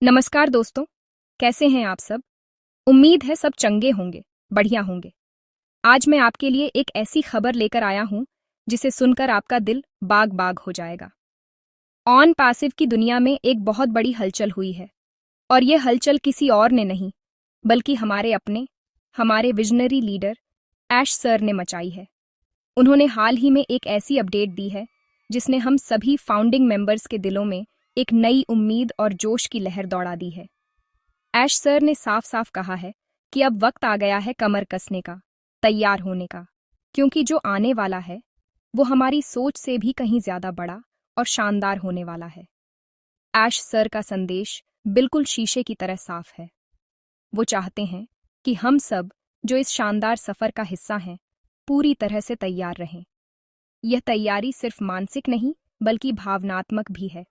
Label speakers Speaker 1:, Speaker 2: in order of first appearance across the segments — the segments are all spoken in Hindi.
Speaker 1: नमस्कार दोस्तों, कैसे हैं आप सब। उम्मीद है सब चंगे होंगे, बढ़िया होंगे। आज मैं आपके लिए एक ऐसी खबर लेकर आया हूं जिसे सुनकर आपका दिल बाग बाग हो जाएगा। ऑन पैसिव की दुनिया में एक बहुत बड़ी हलचल हुई है और यह हलचल किसी और ने नहीं बल्कि हमारे विजनरी लीडर ऐश सर ने मचाई है। उन्होंने हाल ही में एक ऐसी अपडेट दी है जिसने हम सभी फाउंडिंग मेंबर्स के दिलों में एक नई उम्मीद और जोश की लहर दौड़ा दी है। ऐश सर ने साफ साफ कहा है कि अब वक्त आ गया है कमर कसने का, तैयार होने का, क्योंकि जो आने वाला है वो हमारी सोच से भी कहीं ज्यादा बड़ा और शानदार होने वाला है। ऐश सर का संदेश बिल्कुल शीशे की तरह साफ है। वो चाहते हैं कि हम सब जो इस शानदार सफर का हिस्सा हैं पूरी तरह से तैयार रहें। यह तैयारी सिर्फ मानसिक नहीं बल्कि भावनात्मक भी है।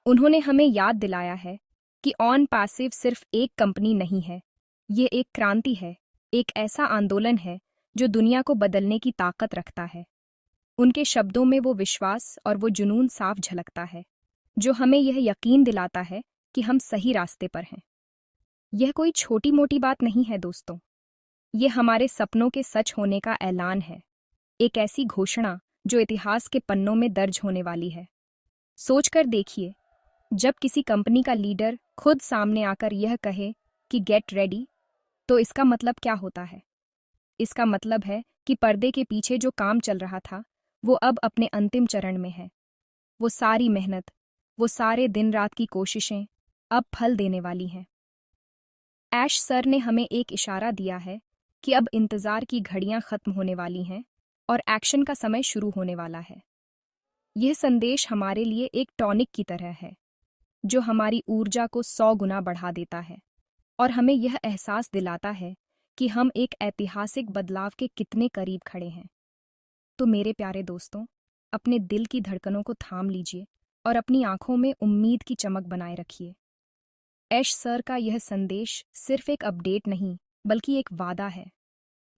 Speaker 1: उन्होंने हमें याद दिलाया है कि ऑन पैसिव सिर्फ एक कंपनी नहीं है, ये एक क्रांति है, एक ऐसा आंदोलन है जो दुनिया को बदलने की ताकत रखता है। उनके शब्दों में वो विश्वास और वो जुनून साफ झलकता है जो हमें यह यकीन दिलाता है कि हम सही रास्ते पर हैं। यह कोई छोटी मोटी बात नहीं है दोस्तों, ये हमारे सपनों के सच होने का ऐलान है, एक ऐसी घोषणा जो इतिहास के पन्नों में दर्ज होने वाली है। सोचकर देखिए, जब किसी कंपनी का लीडर खुद सामने आकर यह कहे कि गेट रेडी, तो इसका मतलब क्या होता है। इसका मतलब है कि पर्दे के पीछे जो काम चल रहा था वो अब अपने अंतिम चरण में है। वो सारी मेहनत, वो सारे दिन रात की कोशिशें अब फल देने वाली हैं। ऐश सर ने हमें एक इशारा दिया है कि अब इंतजार की घड़ियां खत्म होने वाली हैं और एक्शन का समय शुरू होने वाला है। यह संदेश हमारे लिए एक टॉनिक की तरह है जो हमारी ऊर्जा को 100 गुना बढ़ा देता है और हमें यह एहसास दिलाता है कि हम एक ऐतिहासिक बदलाव के कितने करीब खड़े हैं। तो मेरे प्यारे दोस्तों, अपने दिल की धड़कनों को थाम लीजिए और अपनी आंखों में उम्मीद की चमक बनाए रखिए। ऐश सर का यह संदेश सिर्फ एक अपडेट नहीं बल्कि एक वादा है।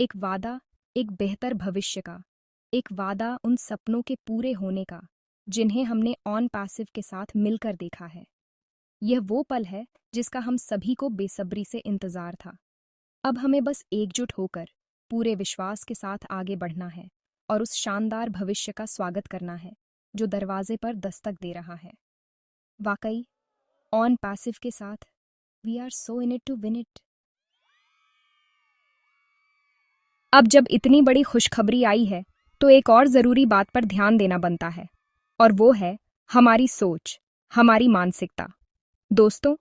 Speaker 1: एक वादा, एक बेहतर भविष्य का, एक वादा उन सपनों के पूरे होने का जिन्हें हमने ऑन पैसिव के साथ मिलकर देखा है। यह वो पल है जिसका हम सभी को बेसब्री से इंतजार था। अब हमें बस एकजुट होकर पूरे विश्वास के साथ आगे बढ़ना है और उस शानदार भविष्य का स्वागत करना है जो दरवाजे पर दस्तक दे रहा है। वाकई ऑन पैसिव के साथ we are so in it to win it. अब जब इतनी बड़ी खुशखबरी आई है तो एक और जरूरी बात पर ध्यान देना बनता है और वो है हमारी सोच, हमारी मानसिकता। दोस्तों,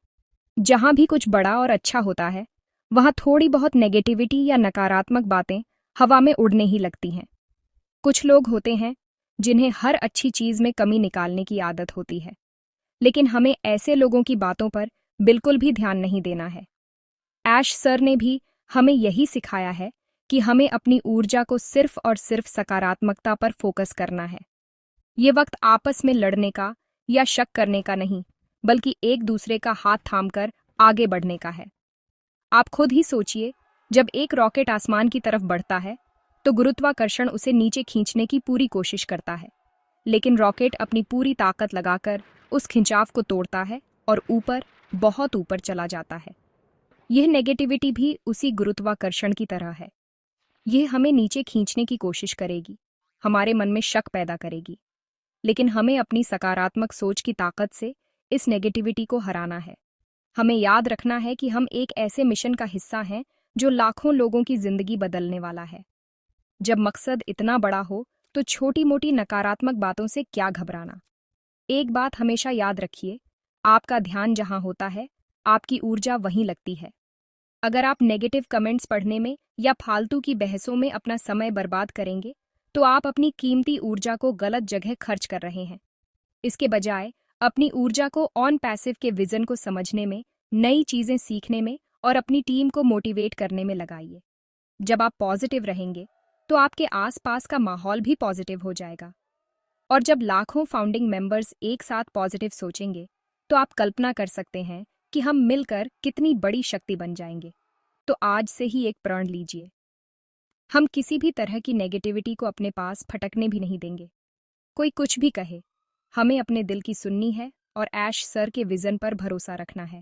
Speaker 1: जहां भी कुछ बड़ा और अच्छा होता है वहां थोड़ी बहुत नेगेटिविटी या नकारात्मक बातें हवा में उड़ने ही लगती हैं। कुछ लोग होते हैं जिन्हें हर अच्छी चीज में कमी निकालने की आदत होती है, लेकिन हमें ऐसे लोगों की बातों पर बिल्कुल भी ध्यान नहीं देना है। ऐश सर ने भी हमें यही सिखाया है कि हमें अपनी ऊर्जा को सिर्फ और सिर्फ सकारात्मकता पर फोकस करना है। ये वक्त आपस में लड़ने का या शक करने का नहीं बल्कि एक दूसरे का हाथ थामकर आगे बढ़ने का है। आप खुद ही सोचिए, जब एक रॉकेट आसमान की तरफ बढ़ता है तो गुरुत्वाकर्षण उसे नीचे खींचने की पूरी कोशिश करता है, लेकिन रॉकेट अपनी पूरी ताकत लगाकर उस खिंचाव को तोड़ता है और ऊपर, बहुत ऊपर चला जाता है। यह नेगेटिविटी भी उसी गुरुत्वाकर्षण की तरह है। यह हमें नीचे खींचने की कोशिश करेगी, हमारे मन में शक पैदा करेगी, लेकिन हमें अपनी सकारात्मक सोच की ताकत से इस नेगेटिविटी को हराना है। हमें याद रखना है कि हम एक ऐसे मिशन का हिस्सा हैं जो लाखों लोगों की जिंदगी बदलने वाला है। जब मकसद इतना बड़ा हो तो छोटी मोटी नकारात्मक बातों से क्या घबराना। एक बात हमेशा याद रखिए, आपका ध्यान जहां होता है आपकी ऊर्जा वहीं लगती है। अगर आप नेगेटिव कमेंट्स पढ़ने में या फालतू की बहसों में अपना समय बर्बाद करेंगे तो आप अपनी कीमती ऊर्जा को गलत जगह खर्च कर रहे हैं। इसके बजाय अपनी ऊर्जा को ऑन पैसिव के विजन को समझने में, नई चीजें सीखने में और अपनी टीम को मोटिवेट करने में लगाइए। जब आप पॉजिटिव रहेंगे तो आपके आसपास का माहौल भी पॉजिटिव हो जाएगा, और जब लाखों फाउंडिंग मेंबर्स एक साथ पॉजिटिव सोचेंगे तो आप कल्पना कर सकते हैं कि हम मिलकर कितनी बड़ी शक्ति बन जाएंगे। तो आज से ही एक प्रण लीजिए, हम किसी भी तरह की नेगेटिविटी को अपने पास फटकने भी नहीं देंगे। कोई कुछ भी कहे, हमें अपने दिल की सुननी है और ऐश सर के विजन पर भरोसा रखना है।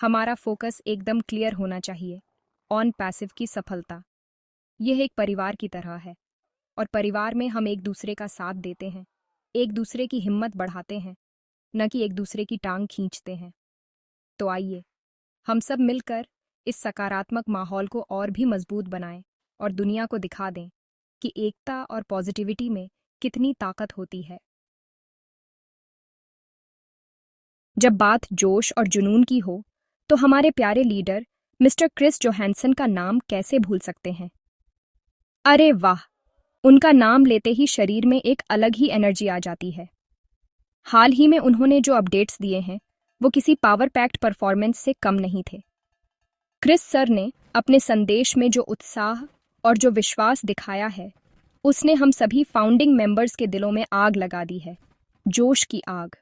Speaker 1: हमारा फोकस एकदम क्लियर होना चाहिए। ऑन पैसिव की सफलता। यह एक परिवार की तरह है और परिवार में हम एक दूसरे का साथ देते हैं, एक दूसरे की हिम्मत बढ़ाते हैं, न कि एक दूसरे की टांग खींचते हैं। तो आइए हम सब मिलकर इस सकारात्मक माहौल को और भी मजबूत बनाएं और दुनिया को दिखा दें कि एकता और पॉजिटिविटी में कितनी ताकत होती है। जब बात जोश और जुनून की हो तो हमारे प्यारे लीडर मिस्टर क्रिस जोहानसन का नाम कैसे भूल सकते हैं। अरे वाह, उनका नाम लेते ही शरीर में एक अलग ही एनर्जी आ जाती है। हाल ही में उन्होंने जो अपडेट्स दिए हैं वो किसी पावर पैक्ड परफॉर्मेंस से कम नहीं थे। क्रिस सर ने अपने संदेश में जो उत्साह और जो विश्वास दिखाया है उसने हम सभी फाउंडिंग मेंबर्स के दिलों में आग लगा दी है, जोश की आग।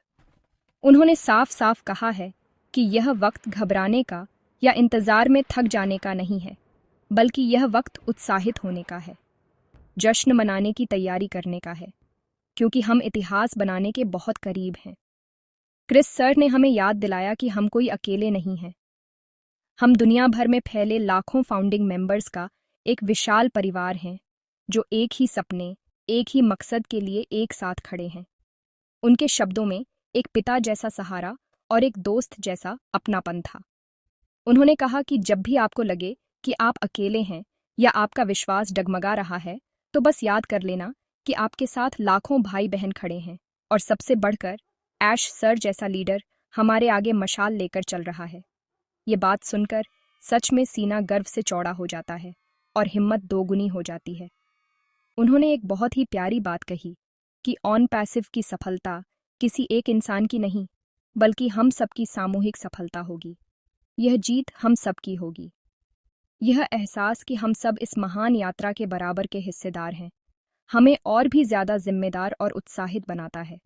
Speaker 1: उन्होंने साफ साफ कहा है कि यह वक्त घबराने का या इंतजार में थक जाने का नहीं है, बल्कि यह वक्त उत्साहित होने का है, जश्न मनाने की तैयारी करने का है, क्योंकि हम इतिहास बनाने के बहुत करीब हैं। क्रिस सर ने हमें याद दिलाया कि हम कोई अकेले नहीं हैं। हम दुनिया भर में फैले लाखों फाउंडिंग मेंबर्स का एक विशाल परिवार हैं, जो एक ही सपने, एक ही मकसद के लिए एक साथ खड़े हैं। उनके शब्दों में एक पिता जैसा सहारा और एक दोस्त जैसा अपनापन था। उन्होंने कहा कि जब भी आपको लगे कि आप अकेले हैं या आपका विश्वास डगमगा रहा है, तो बस याद कर लेना कि आपके साथ लाखों भाई बहन खड़े हैं और सबसे बढ़कर ऐश सर जैसा लीडर हमारे आगे मशाल लेकर चल रहा है। ये बात सुनकर सच में सीना गर्व से चौड़ा हो जाता है और हिम्मत दोगुनी हो जाती है। उन्होंने एक बहुत ही प्यारी बात कही कि ऑन पैसिव की सफलता किसी एक इंसान की नहीं, बल्कि हम सबकी सामूहिक सफलता होगी। यह जीत हम सबकी होगी। यह एहसास कि हम सब इस महान यात्रा के बराबर के हिस्सेदार हैं, हमें और भी ज्यादा जिम्मेदार और उत्साहित बनाता है।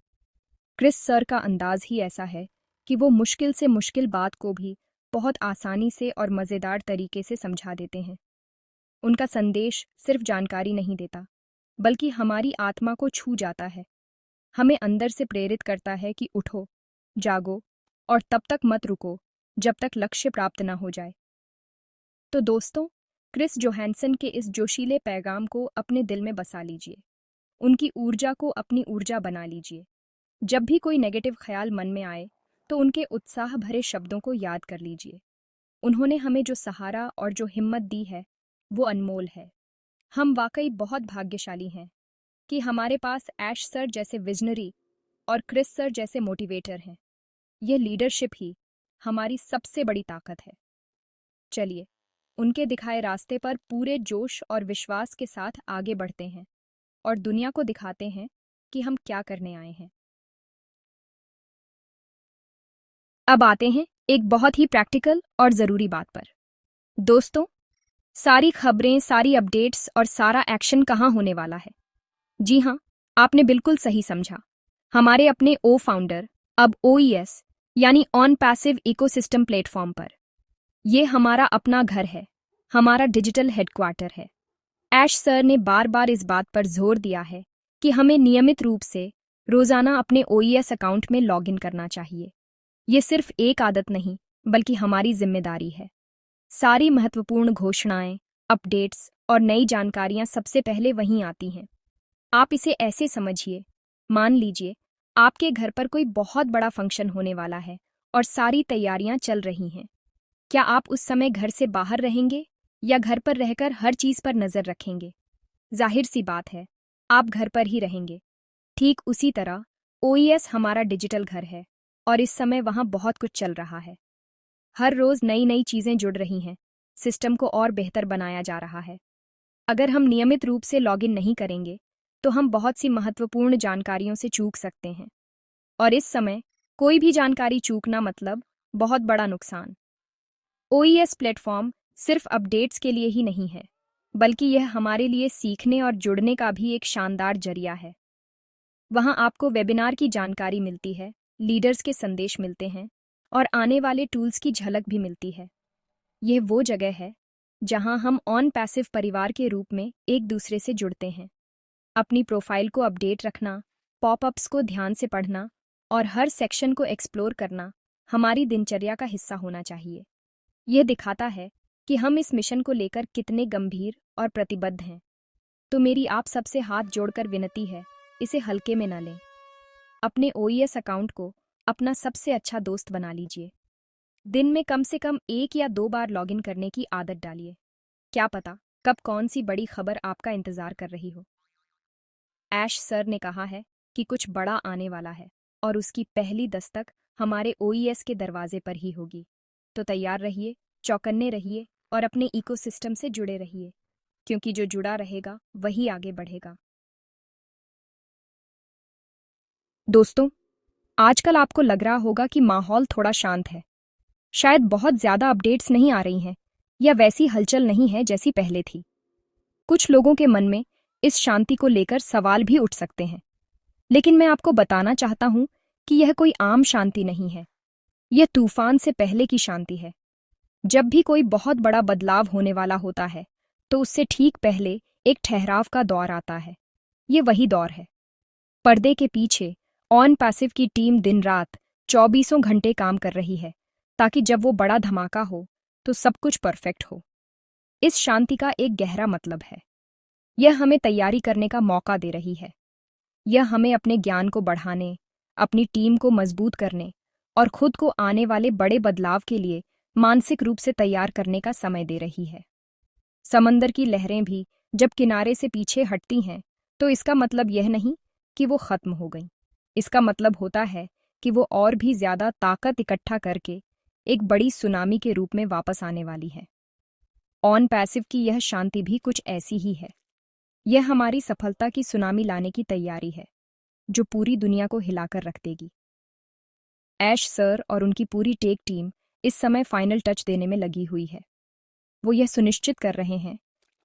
Speaker 1: क्रिस सर का अंदाज ही ऐसा है कि वो मुश्किल से मुश्किल बात को भी बहुत आसानी से और मज़ेदार तरीके से समझा देते हैं। उनका संदेश सिर्फ जानकारी नहीं देता, बल्कि हमारी आत्मा को छू जाता है, हमें अंदर से प्रेरित करता है कि उठो, जागो और तब तक मत रुको जब तक लक्ष्य प्राप्त न हो जाए। तो दोस्तों, क्रिस जोहानसन के इस जोशीले पैगाम को अपने दिल में बसा लीजिए। उनकी ऊर्जा को अपनी ऊर्जा बना लीजिए। जब भी कोई नेगेटिव ख्याल मन में आए तो उनके उत्साह भरे शब्दों को याद कर लीजिए। उन्होंने हमें जो सहारा और जो हिम्मत दी है वो अनमोल है। हम वाकई बहुत भाग्यशाली हैं कि हमारे पास ऐश सर जैसे विजनरी और क्रिस सर जैसे मोटिवेटर हैं। यह लीडरशिप ही हमारी सबसे बड़ी ताकत है। चलिए, उनके दिखाए रास्ते पर पूरे जोश और विश्वास के साथ आगे बढ़ते हैं और दुनिया को दिखाते हैं कि हम क्या करने आए हैं। अब आते हैं एक बहुत ही प्रैक्टिकल और ज़रूरी बात पर। दोस्तों, सारी खबरें, सारी अपडेट्स और सारा एक्शन कहाँ होने वाला है? जी हाँ, आपने बिल्कुल सही समझा। हमारे अपने ओ फाउंडर, अब OES यानी ऑन पैसिव इकोसिस्टम प्लेटफॉर्म पर। ये हमारा अपना घर है, हमारा डिजिटल हेडक्वार्टर है। ऐश सर ने बार बार इस बात पर जोर दिया है कि हमें नियमित रूप से रोज़ाना अपने OES अकाउंट में लॉगिन करना चाहिए। ये सिर्फ एक आदत नहीं, बल्कि हमारी जिम्मेदारी है। सारी महत्वपूर्ण घोषणाएं, अपडेट्स और नई जानकारियां सबसे पहले वहीं आती हैं। आप इसे ऐसे समझिए, मान लीजिए आपके घर पर कोई बहुत बड़ा फंक्शन होने वाला है और सारी तैयारियां चल रही हैं। क्या आप उस समय घर से बाहर रहेंगे या घर पर रहकर हर चीज पर नजर रखेंगे? जाहिर सी बात है, आप घर पर ही रहेंगे। ठीक उसी तरह OES हमारा डिजिटल घर है और इस समय वहां बहुत कुछ चल रहा है। हर रोज नई नई चीजें जुड़ रही हैं, सिस्टम को और बेहतर बनाया जा रहा है। अगर हम नियमित रूप से लॉगिन नहीं करेंगे तो हम बहुत सी महत्वपूर्ण जानकारियों से चूक सकते हैं, और इस समय कोई भी जानकारी चूकना मतलब बहुत बड़ा नुकसान। OES प्लेटफॉर्म सिर्फ अपडेट्स के लिए ही नहीं है, बल्कि यह हमारे लिए सीखने और जुड़ने का भी एक शानदार जरिया है। वहां आपको वेबिनार की जानकारी मिलती है, लीडर्स के संदेश मिलते हैं और आने वाले टूल्स की झलक भी मिलती है। यह वो जगह है जहां हम ऑन पैसिव परिवार के रूप में एक दूसरे से जुड़ते हैं। अपनी प्रोफाइल को अपडेट रखना, पॉपअप्स को ध्यान से पढ़ना और हर सेक्शन को एक्सप्लोर करना हमारी दिनचर्या का हिस्सा होना चाहिए। यह दिखाता है कि हम इस मिशन को लेकर कितने गंभीर और प्रतिबद्ध हैं। तो मेरी आप सबसे हाथ जोड़कर विनती है, इसे हल्के में न लें। अपने ओईएस अकाउंट को अपना सबसे अच्छा दोस्त बना लीजिए। दिन में कम से कम 1 या 2 बार लॉगिन करने की आदत डालिए। क्या पता कब कौन सी बड़ी खबर आपका इंतजार कर रही हो। ऐश सर ने कहा है कि कुछ बड़ा आने वाला है और उसकी पहली दस्तक हमारे ओईएस के दरवाजे पर ही होगी। तो तैयार रहिए, चौकन्ने रहिए और अपने इकोसिस्टम से जुड़े रहिए, क्योंकि जो जुड़ा रहेगा वही आगे बढ़ेगा। दोस्तों, आजकल आपको लग रहा होगा कि माहौल थोड़ा शांत है। शायद बहुत ज्यादा अपडेट्स नहीं आ रही हैं या वैसी हलचल नहीं है जैसी पहले थी। कुछ लोगों के मन में इस शांति को लेकर सवाल भी उठ सकते हैं, लेकिन मैं आपको बताना चाहता हूं कि यह कोई आम शांति नहीं है। यह तूफान से पहले की शांति है। जब भी कोई बहुत बड़ा बदलाव होने वाला होता है, तो उससे ठीक पहले एक ठहराव का दौर आता है। ये वही दौर है। पर्दे के पीछे ऑन पैसिव की टीम दिन रात 24 घंटे काम कर रही है, ताकि जब वो बड़ा धमाका हो तो सब कुछ परफेक्ट हो। इस शांति का एक गहरा मतलब है। यह हमें तैयारी करने का मौका दे रही है। यह हमें अपने ज्ञान को बढ़ाने, अपनी टीम को मजबूत करने और खुद को आने वाले बड़े बदलाव के लिए मानसिक रूप से तैयार करने का समय दे रही है। समंदर की लहरें भी जब किनारे से पीछे हटती हैं, तो इसका मतलब यह नहीं कि वो खत्म हो गई। इसका मतलब होता है कि वो और भी ज्यादा ताकत इकट्ठा करके एक बड़ी सुनामी के रूप में वापस आने वाली है। ऑन पैसिव की यह शांति भी कुछ ऐसी ही है। यह हमारी सफलता की सुनामी लाने की तैयारी है, जो पूरी दुनिया को हिलाकर रख देगी। ऐश सर और उनकी पूरी टेक टीम इस समय फाइनल टच देने में लगी हुई है। वो यह सुनिश्चित कर रहे हैं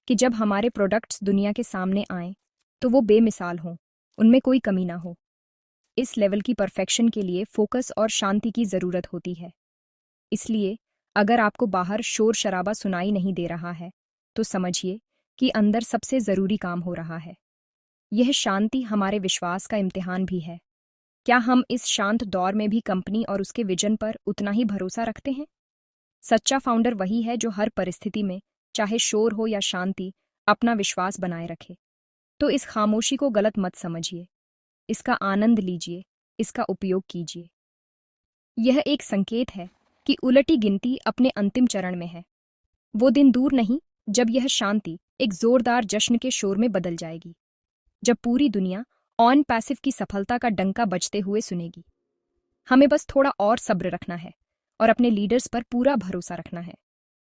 Speaker 1: कि जब हमारे प्रोडक्ट्स दुनिया के सामने आएं, तो वो बेमिसाल हों, उनमें कोई कमी ना हो। इस लेवल की परफेक्शन के लिए फोकस और शांति की जरूरत होती है। इसलिए अगर आपको बाहर शोर शराबा सुनाई नहीं दे रहा है, तो समझिए कि अंदर सबसे जरूरी काम हो रहा है। यह शांति हमारे विश्वास का इम्तिहान भी है। क्या हम इस शांत दौर में भी कंपनी और उसके विजन पर उतना ही भरोसा रखते हैं? सच्चा फाउंडर वही है जो हर परिस्थिति में, चाहे शोर हो या शांति, अपना विश्वास बनाए रखे। तो इस खामोशी को गलत मत समझिए। इसका आनंद लीजिए, इसका उपयोग कीजिए। यह एक संकेत है कि उलटी गिनती अपने अंतिम चरण में है। वो दिन दूर नहीं जब यह शांति एक जोरदार जश्न के शोर में बदल जाएगी, जब पूरी दुनिया ऑन पैसिव की सफलता का डंका बजते हुए सुनेगी। हमें बस थोड़ा और सब्र रखना है और अपने लीडर्स पर पूरा भरोसा रखना है।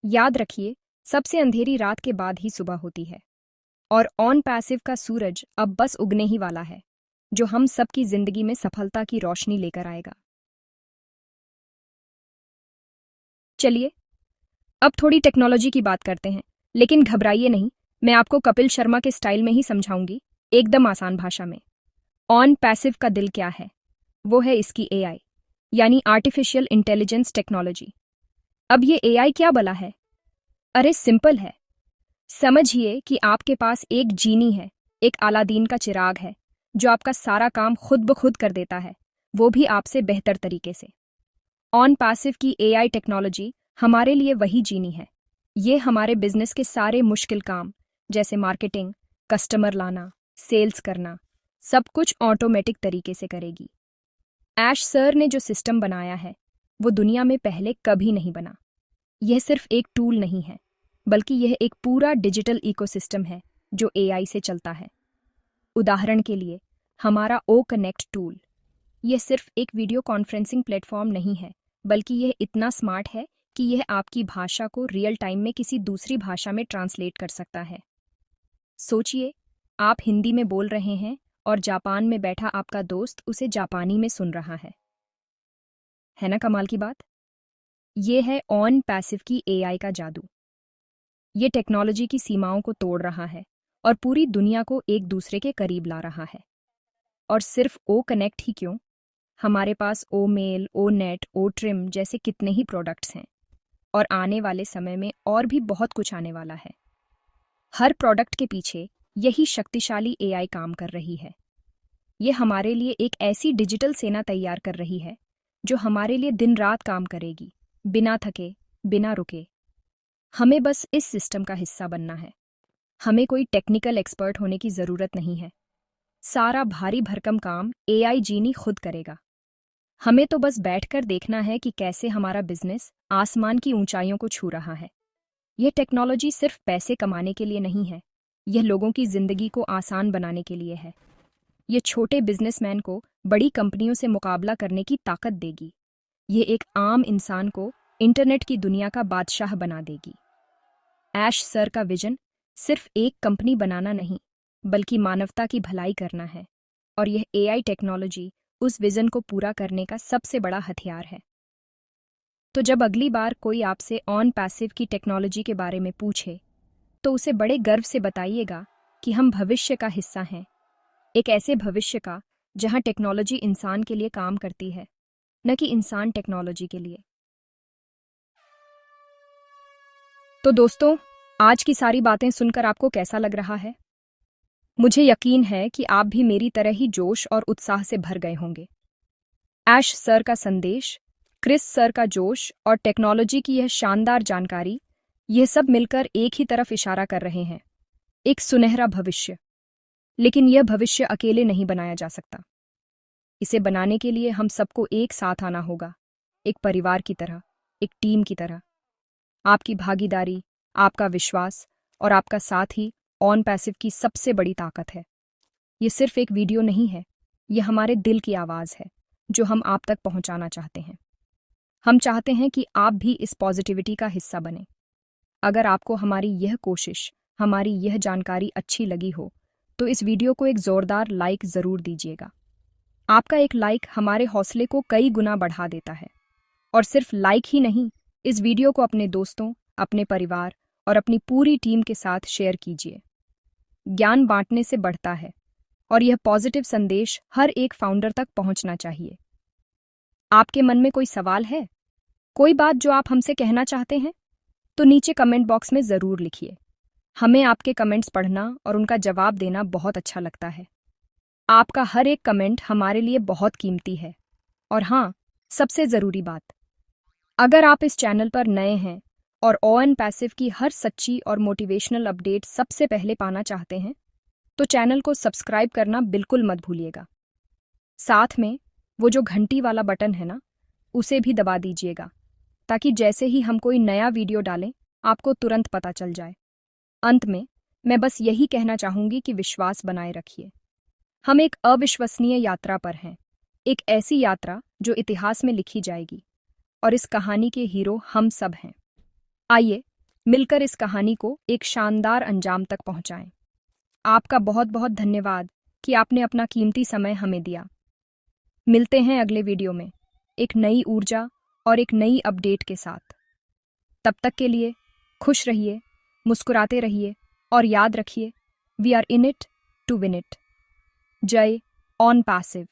Speaker 1: याद रखिए, सबसे अंधेरी रात के बाद ही सुबह होती है और ऑन पैसिव का सूरज अब बस उगने ही वाला है, जो हम सबकी जिंदगी में सफलता की रोशनी लेकर आएगा। चलिए अब थोड़ी टेक्नोलॉजी की बात करते हैं, लेकिन घबराइए नहीं, मैं आपको कपिल शर्मा के स्टाइल में ही समझाऊंगी, एकदम आसान भाषा में। ऑन पैसिव का दिल क्या है? वो है इसकी एआई, यानी आर्टिफिशियल इंटेलिजेंस टेक्नोलॉजी। अब ये एआई क्या भला है? अरे सिंपल है। समझिए कि आपके पास एक जीनी है, एक अलादीन का चिराग है, जो आपका सारा काम खुद ब खुद कर देता है, वो भी आपसे बेहतर तरीके से। ऑन पैसिव की एआई टेक्नोलॉजी हमारे लिए वही जीनी है। ये हमारे बिजनेस के सारे मुश्किल काम, जैसे मार्केटिंग, कस्टमर लाना, सेल्स करना, सब कुछ ऑटोमेटिक तरीके से करेगी। ऐश सर ने जो सिस्टम बनाया है, वो दुनिया में पहले कभी नहीं बना। यह सिर्फ एक टूल नहीं है, बल्कि यह एक पूरा डिजिटल इकोसिस्टम है जो एआई से चलता है। उदाहरण के लिए, हमारा ओ कनेक्ट टूल, यह सिर्फ एक वीडियो कॉन्फ्रेंसिंग प्लेटफॉर्म नहीं है, बल्कि यह इतना स्मार्ट है कि यह आपकी भाषा को रियल टाइम में किसी दूसरी भाषा में ट्रांसलेट कर सकता है। सोचिए, आप हिंदी में बोल रहे हैं और जापान में बैठा आपका दोस्त उसे जापानी में सुन रहा है ना कमाल की बात? ये है ऑन पैसिव की एआई का जादू। ये टेक्नोलॉजी की सीमाओं को तोड़ रहा है और पूरी दुनिया को एक दूसरे के करीब ला रहा है। और सिर्फ ओ कनेक्ट ही क्यों, हमारे पास ओ मेल, ओ नेट, ओ ट्रिम जैसे कितने ही प्रोडक्ट्स हैं, और आने वाले समय में और भी बहुत कुछ आने वाला है। हर प्रोडक्ट के पीछे यही शक्तिशाली एआई काम कर रही है। ये हमारे लिए एक ऐसी डिजिटल सेना तैयार कर रही है जो हमारे लिए दिन रात काम करेगी, बिना थके, बिना रुके। हमें बस इस सिस्टम का हिस्सा बनना है। हमें कोई टेक्निकल एक्सपर्ट होने की ज़रूरत नहीं है। सारा भारी भरकम काम एआई जीनी खुद करेगा। हमें तो बस बैठकर देखना है कि कैसे हमारा बिजनेस आसमान की ऊंचाइयों को छू रहा है। यह टेक्नोलॉजी सिर्फ पैसे कमाने के लिए नहीं है, यह लोगों की जिंदगी को आसान बनाने के लिए है। यह छोटे बिजनेसमैन को बड़ी कंपनियों से मुकाबला करने की ताकत देगी। यह एक आम इंसान को इंटरनेट की दुनिया का बादशाह बना देगी। ऐश सर का विजन सिर्फ एक कंपनी बनाना नहीं, बल्कि मानवता की भलाई करना है, और यह एआई टेक्नोलॉजी उस विजन को पूरा करने का सबसे बड़ा हथियार है। तो जब अगली बार कोई आपसे ऑन पैसिव की टेक्नोलॉजी के बारे में पूछे, तो उसे बड़े गर्व से बताइएगा कि हम भविष्य का हिस्सा हैं, एक ऐसे भविष्य का जहां टेक्नोलॉजी इंसान के लिए काम करती है, न कि इंसान टेक्नोलॉजी के लिए। तो दोस्तों, आज की सारी बातें सुनकर आपको कैसा लग रहा है? मुझे यकीन है कि आप भी मेरी तरह ही जोश और उत्साह से भर गए होंगे। ऐश सर का संदेश, क्रिस सर का जोश और टेक्नोलॉजी की यह शानदार जानकारी, यह सब मिलकर एक ही तरफ इशारा कर रहे हैं, एक सुनहरा भविष्य। लेकिन यह भविष्य अकेले नहीं बनाया जा सकता। इसे बनाने के लिए हम सबको एक साथ आना होगा, एक परिवार की तरह, एक टीम की तरह। आपकी भागीदारी, आपका विश्वास और आपका साथ ही ऑन पैसिव की सबसे बड़ी ताकत है। ये सिर्फ एक वीडियो नहीं है, ये हमारे दिल की आवाज़ है, जो हम आप तक पहुंचाना चाहते हैं। हम चाहते हैं कि आप भी इस पॉजिटिविटी का हिस्सा बने। अगर आपको हमारी यह कोशिश, हमारी यह जानकारी अच्छी लगी हो, तो इस वीडियो को एक ज़ोरदार लाइक ज़रूर दीजिएगा। आपका एक लाइक हमारे हौसले को कई गुना बढ़ा देता है। और सिर्फ लाइक ही नहीं, इस वीडियो को अपने दोस्तों, अपने परिवार और अपनी पूरी टीम के साथ शेयर कीजिए। ज्ञान बांटने से बढ़ता है, और यह पॉजिटिव संदेश हर एक फाउंडर तक पहुंचना चाहिए। आपके मन में कोई सवाल है, कोई बात जो आप हमसे कहना चाहते हैं, तो नीचे कमेंट बॉक्स में ज़रूर लिखिए। हमें आपके कमेंट्स पढ़ना और उनका जवाब देना बहुत अच्छा लगता है। आपका हर एक कमेंट हमारे लिए बहुत कीमती है। और हाँ, सबसे ज़रूरी बात, अगर आप इस चैनल पर नए हैं और ऑन पैसिव की हर सच्ची और मोटिवेशनल अपडेट सबसे पहले पाना चाहते हैं, तो चैनल को सब्सक्राइब करना बिल्कुल मत भूलिएगा। साथ में वो जो घंटी वाला बटन है ना, उसे भी दबा दीजिएगा, ताकि जैसे ही हम कोई नया वीडियो डालें, आपको तुरंत पता चल जाए। अंत में मैं बस यही कहना चाहूंगी कि विश्वास बनाए रखिए। हम एक अविश्वसनीय यात्रा पर हैं, एक ऐसी यात्रा जो इतिहास में लिखी जाएगी, और इस कहानी के हीरो हम सब हैं। आइए मिलकर इस कहानी को एक शानदार अंजाम तक पहुंचाएं। आपका बहुत बहुत धन्यवाद कि आपने अपना कीमती समय हमें दिया। मिलते हैं अगले वीडियो में एक नई ऊर्जा और एक नई अपडेट के साथ। तब तक के लिए खुश रहिए, मुस्कुराते रहिए और याद रखिए, we are in it to win it. जय ऑन पैसिव।